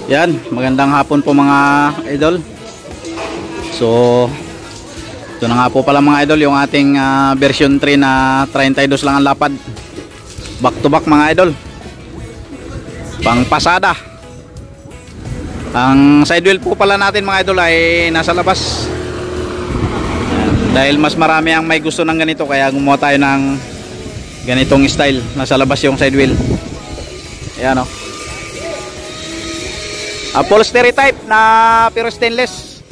Yan, magandang hapon po mga idol. So, ito na nga po pala mga idol yung ating version 3 na 32 lang ang lapad. Back to back mga idol. Pang pasada. Ang side wheel po pala natin mga idol ay nasa labas. Yan. Dahil mas marami ang may gusto ng ganito kaya gumawa tayo ng ganitong style. Nasa labas yung side wheel. Ayan o. Upholstery type na pero stainless.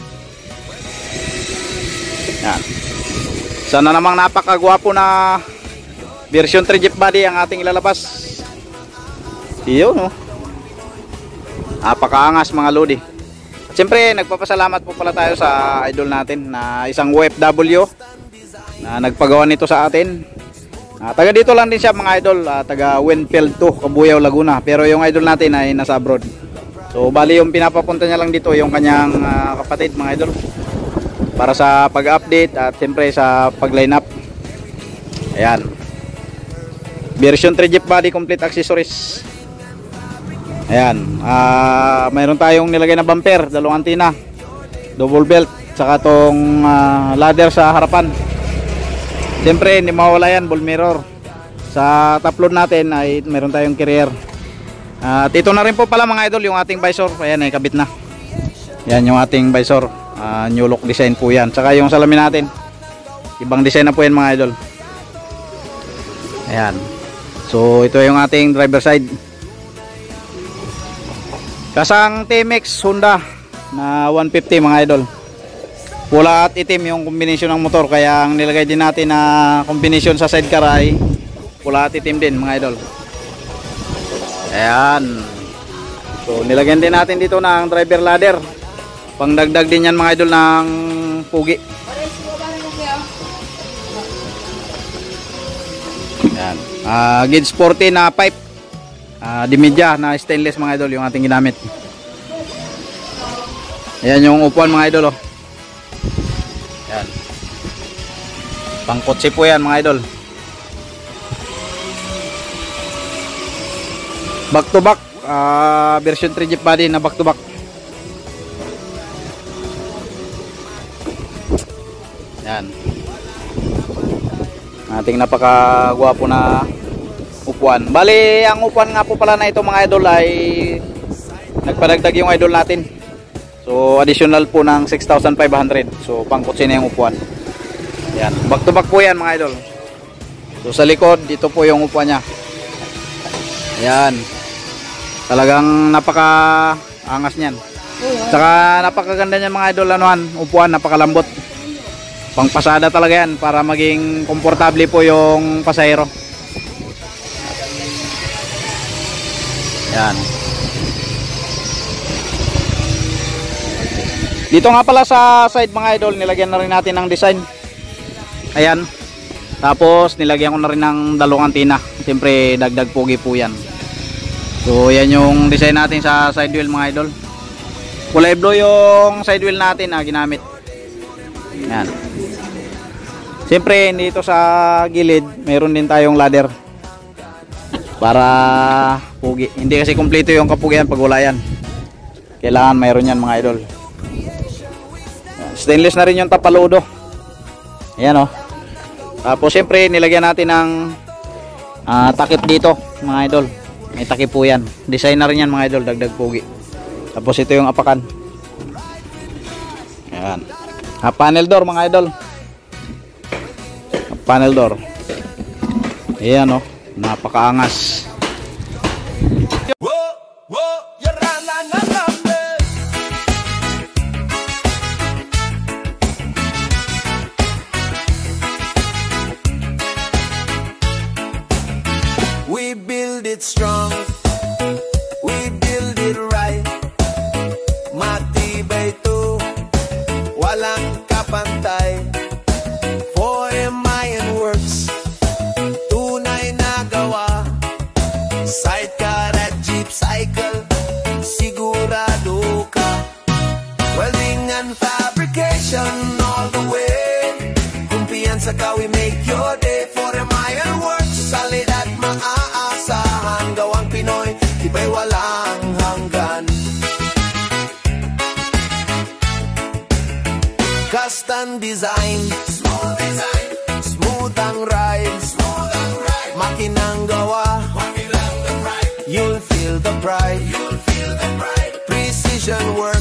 Yan. Sana namang napakagwapo na version 3 Jeep body ang ating ilalabas. Iyon no. Napakaangas mga lodi. Siyempre nagpapasalamat po pala tayo sa idol natin na isang OFW na nagpagawa nito sa atin. Taga dito lang din siya mga idol, taga Winfield 2, Cabuyao, Laguna. Pero yung idol natin ay nasa abroad. So bali yung pinapapunta niya lang dito yung kanyang kapatid mga idol para sa pag-update at siyempre sa pag-line up. Ayan. Version 3 Jeep body complete accessories. Ayan. Mayroon tayong nilagay na bumper, dalawang antina, double belt, saka tong ladder sa harapan. Siyempre hindi mawala yan, ball mirror. Sa top load natin ay mayroon tayong carrier. At ito na rin po pala mga idol yung ating visor. Ayan, kabit na. Yan yung ating visor. New look design po yan. Saka yung salamin natin, ibang design na po yan mga idol. Ayan. So ito yung ating driver side. Kasang TMX Honda na 150 mga idol. Pula at itim yung combination ng motor. Kaya ang nilagay din natin na combination sa sidecar ay pula at itim din mga idol. Ayan. So nilagyan din natin dito ng driver ladder. Pangdagdag din yan mga idol ng pugi. Ayan. Gauge 40 na pipe. Dimidya na stainless mga idol yung ating ginamit. Ayan yung upuan mga idol oh. Ayan. Pangkotse po yan mga idol. Back to back, version 3 Jeep body na back to back. Yan. Ating napakagwapo na upuan. Bali, ang upuan nga po pala na ito mga idol ay nagpadagdag yung idol natin. So, additional po ng 6,500. So, pangkotse na yung upuan. Yan. Back to back po yan mga idol. So, sa likod, dito po yung upuan niya. Yan. Talagang napaka-angas niyan. Saka napakaganda niyan mga idol anuhan, upuan, napakalambot. Pangpasada talaga yan para maging komportable po yung pasahero. Yan. Dito nga pala sa side mga idol, nilagyan na rin natin ng design. Ayan. Tapos nilagyan ko na rin ng dalawang antina. Siyempre dagdag pogi po yan. So yan yung design natin sa side wheel mga idol. Kulay blue yung side wheel natin na ginamit. Yan. Siyempre dito sa gilid mayroon din tayong ladder para pugi. Hindi kasi kumpleto yung kapugian pag wala yan. Kailangan mayroon yan mga idol. Stainless na rin yung tapaludo. Ayan o. Tapos siyempre nilagyan natin ng takip dito mga idol. May takip po yan. Design na rin yan mga idol, dagdag pugi. Tapos ito yung apakan. Ayan. Panel door mga idol. Panel door. Ayan o. Napakaangas. We build it strong, we build it right. Matibay ito, walang kapantay. For Mayan works, tunay na gawa. Sidecar at jeep cycle, sigurado ka. Welding and fabrication all the way. Kumpiyansa ka, we make your day. For Mayan works, solid at maaasahan. Gawang Pinoy, tibay walang hanggan. Custom design, smooth ang ride, makinang gawa, you'll feel the pride, precision work,